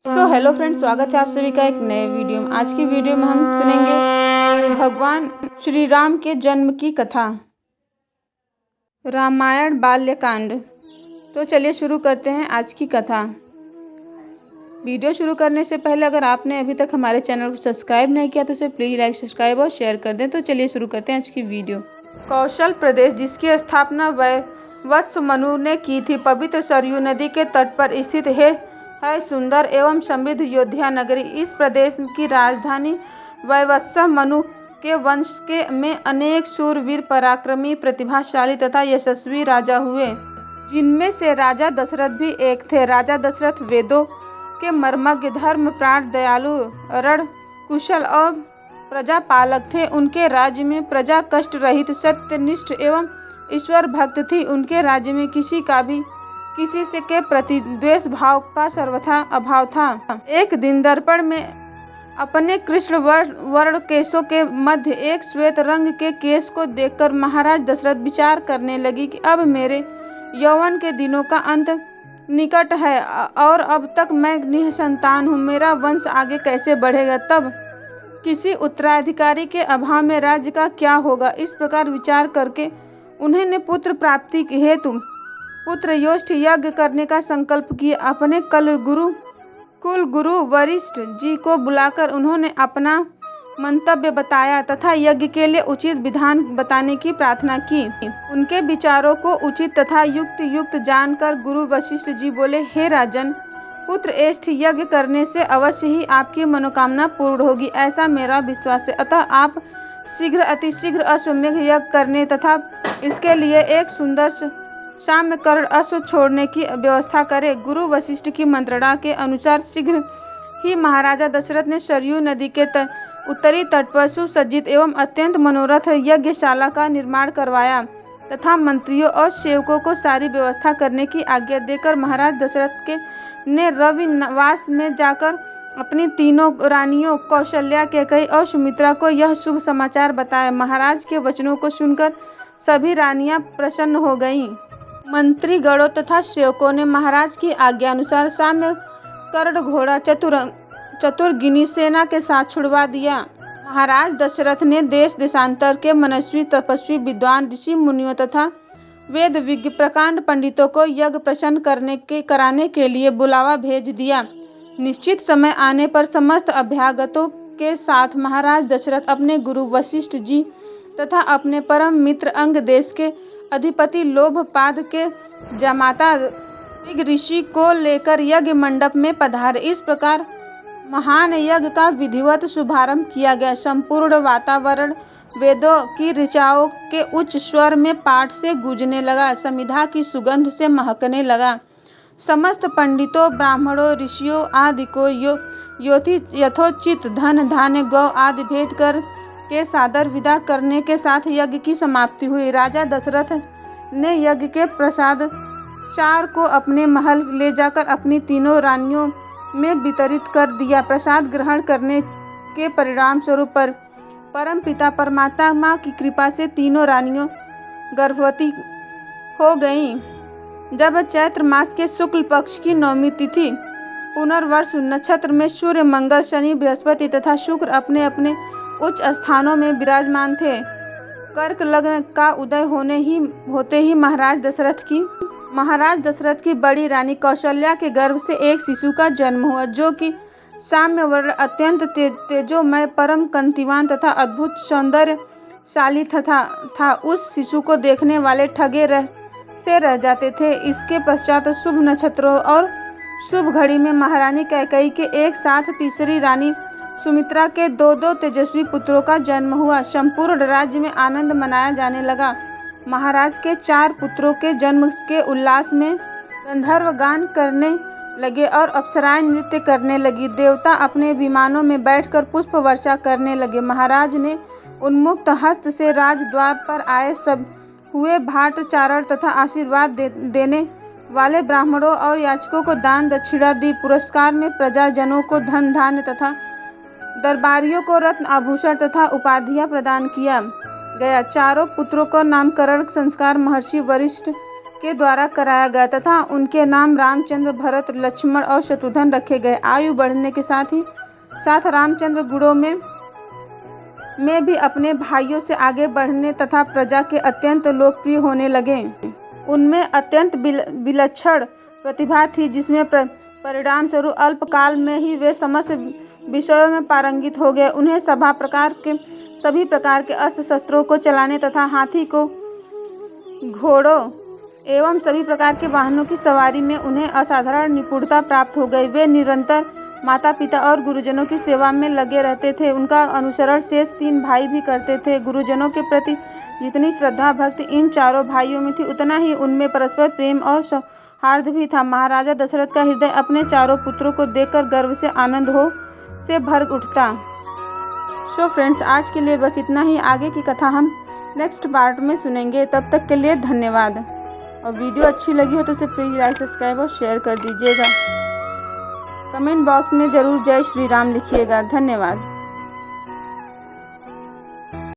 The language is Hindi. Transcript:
हेलो फ्रेंड्स, स्वागत है आप सभी का एक नए वीडियो में। आज की वीडियो में हम सुनेंगे भगवान श्री राम के जन्म की कथा, रामायण बाल्यकांड। तो चलिए शुरू करते हैं आज की कथा। वीडियो शुरू करने से पहले अगर आपने अभी तक हमारे चैनल को सब्सक्राइब नहीं किया तो इसे प्लीज़ लाइक, सब्सक्राइब और शेयर कर दें। तो चलिए शुरू करते हैं आज की वीडियो। कौशल प्रदेश, जिसकी स्थापना वत्स मनु ने की थी, पवित्र सरयू नदी के तट पर स्थित है सुंदर एवं समृद्ध अयोध्या नगरी। इस प्रदेश की राजधानी वत्स मनु के वंश में अनेक शूरवीर, पराक्रमी, प्रतिभाशाली तथा यशस्वी राजा हुए, जिनमें से राजा दशरथ भी एक थे। राजा दशरथ वेदों के मर्मज्ञ, धर्मप्राण, दयालु, रण कुशल और प्रजापालक थे। उनके राज्य में प्रजा कष्ट रहित, सत्यनिष्ठ एवं ईश्वर भक्त थी। उनके राज्य में किसी से के प्रति द्वेष भाव का सर्वथा अभाव था। एक दिन दर्पण में अपने कृष्ण वर्ण केशों के मध्य एक श्वेत रंग के केश को देखकर महाराज दशरथ विचार करने लगी कि अब मेरे यौवन के दिनों का अंत निकट है और अब तक मैं निसंतान हूँ। मेरा वंश आगे कैसे बढ़ेगा? तब किसी उत्तराधिकारी के अभाव में राज्य का क्या होगा? इस प्रकार विचार करके उन्होंने पुत्र प्राप्ति हेतु पुत्र योष्ठ यज्ञ करने का संकल्प किया। अपने कुल गुरु वशिष्ठ जी को बुलाकर उन्होंने अपना मंतव्य बताया तथा यज्ञ के लिए उचित विधान बताने की प्रार्थना की। उनके विचारों को उचित तथा युक्त जानकर गुरु वशिष्ठ जी बोले, हे राजन, पुत्र एष्ठ यज्ञ करने से अवश्य ही आपकी मनोकामना पूर्ण होगी, ऐसा मेरा विश्वास है। अतः आप अतिशीघ्र अश्वमेध यज्ञ करने तथा इसके लिए एक सुंदर साम्यकरण अश्व छोड़ने की व्यवस्था करें। गुरु वशिष्ठ की मंत्रणा के अनुसार शीघ्र ही महाराजा दशरथ ने सरयू नदी के उत्तरी तट पर सुसज्जित एवं अत्यंत मनोरथ यज्ञशाला का निर्माण करवाया तथा मंत्रियों और सेवकों को सारी व्यवस्था करने की आज्ञा देकर महाराज दशरथ ने रविवास में जाकर अपनी तीनों रानियों कौशल्या, कैकेयी और सुमित्रा को यह शुभ समाचार बताया। महाराज के वचनों को सुनकर सभी रानियां प्रसन्न हो गईं। मंत्रीगणों तथा सेवकों ने महाराज की आज्ञा अनुसार साम्यकर्ण घोड़ा चतुर्गिनी सेना के साथ छुड़वा दिया। महाराज दशरथ ने देश देशांतर के मनस्वी, तपस्वी, विद्वान, ऋषि मुनियों तथा वेद विज्ञ, प्रकांड पंडितों को यज्ञ प्रसन्न कराने के लिए बुलावा भेज दिया। निश्चित समय आने पर समस्त अभ्यागतों के साथ महाराज दशरथ अपने गुरु वशिष्ठ जी तथा अपने परम मित्र अंग देश के अधिपति लोभपाद के जामाता ऋग ऋषि को लेकर यज्ञ मंडप में पधारे। इस प्रकार महान यज्ञ का विधिवत शुभारंभ किया गया। संपूर्ण वातावरण वेदों की ऋचाओं के उच्च स्वर में पाठ से गूंजने लगा, समिधा की सुगंध से महकने लगा। समस्त पंडितों, ब्राह्मणों, ऋषियों आदि को यथोचित धन, धान्य, गौ आदि भेंट कर के सादर विदा करने के साथ यज्ञ की समाप्ति हुई। राजा दशरथ ने यज्ञ के प्रसाद 4 को अपने महल ले जाकर अपनी तीनों रानियों में वितरित कर दिया। प्रसाद ग्रहण करने के परिणाम स्वरूप परम पिता परमात्मा की कृपा से तीनों रानियों गर्भवती हो गईं। जब चैत्र मास के शुक्ल पक्ष की नवमी तिथि पुनर्वसु नक्षत्र में सूर्य, मंगल, शनि, बृहस्पति तथा शुक्र अपने अपने उच्च स्थानों में विराजमान थे, कर्क लग्न का उदय होते ही महाराज दशरथ की बड़ी रानी कौशल्या के गर्भ से एक शिशु का जन्म हुआ, जो कि साम्यवर्ण, अत्यंत तेजोमय, परम कांतिवान तथा अद्भुत सौंदर्यशाली था। उस शिशु को देखने वाले ठगे रह जाते थे। इसके पश्चात शुभ नक्षत्रों और शुभ घड़ी में महारानी कैकेयी के एक साथ तीसरी रानी सुमित्रा के 2 तेजस्वी पुत्रों का जन्म हुआ। संपूर्ण राज्य में आनंद मनाया जाने लगा। महाराज के 4 पुत्रों के जन्म के उल्लास में गंधर्व गान करने लगे और अप्सराएं नृत्य करने लगी। देवता अपने विमानों में बैठकर पुष्प वर्षा करने लगे। महाराज ने उन्मुक्त हस्त से राजद्वार पर आए सब हुए भाट चारण तथा आशीर्वाद देने वाले ब्राह्मणों और याचकों को दान दक्षिणा दी। पुरस्कार में प्रजाजनों को धन धान्य तथा दरबारियों को रत्न आभूषण तथा उपाधियां प्रदान किया गया। 4 पुत्रों को नामकरण संस्कार महर्षि वशिष्ठ के द्वारा कराया गया तथा उनके नाम रामचंद्र, भरत, लक्ष्मण और शत्रुघ्न रखे गए। आयु बढ़ने के साथ ही साथ रामचंद्र गुणों में भी अपने भाइयों से आगे बढ़ने तथा प्रजा के अत्यंत लोकप्रिय होने लगे। उनमें अत्यंत विलक्षण प्रतिभा थी, जिसमें परिणाम स्वरूप अल्प काल में ही वे समस्त विषयों में पारंगित हो गए। उन्हें सभी प्रकार के अस्त्र शस्त्रों को चलाने तथा हाथी को, घोड़ों एवं सभी प्रकार के वाहनों की सवारी में उन्हें असाधारण निपुणता प्राप्त हो गई। वे निरंतर माता पिता और गुरुजनों की सेवा में लगे रहते थे। उनका अनुसरण शेष 3 भाई भी करते थे। गुरुजनों के प्रति जितनी श्रद्धा भक्ति इन चारों भाइयों में थी, उतना ही उनमें परस्पर प्रेम और सौहार्द भी था। महाराजा दशरथ का हृदय अपने चारों पुत्रों को देखकर गर्व से आनंद से भर उठता। सो फ्रेंड्स, आज के लिए बस इतना ही। आगे की कथा हम नेक्स्ट पार्ट में सुनेंगे। तब तक के लिए धन्यवाद। और वीडियो अच्छी लगी हो तो उसे प्लीज़ लाइक, सब्सक्राइब और शेयर कर दीजिएगा। कमेंट बॉक्स में ज़रूर जय श्री राम लिखिएगा। धन्यवाद।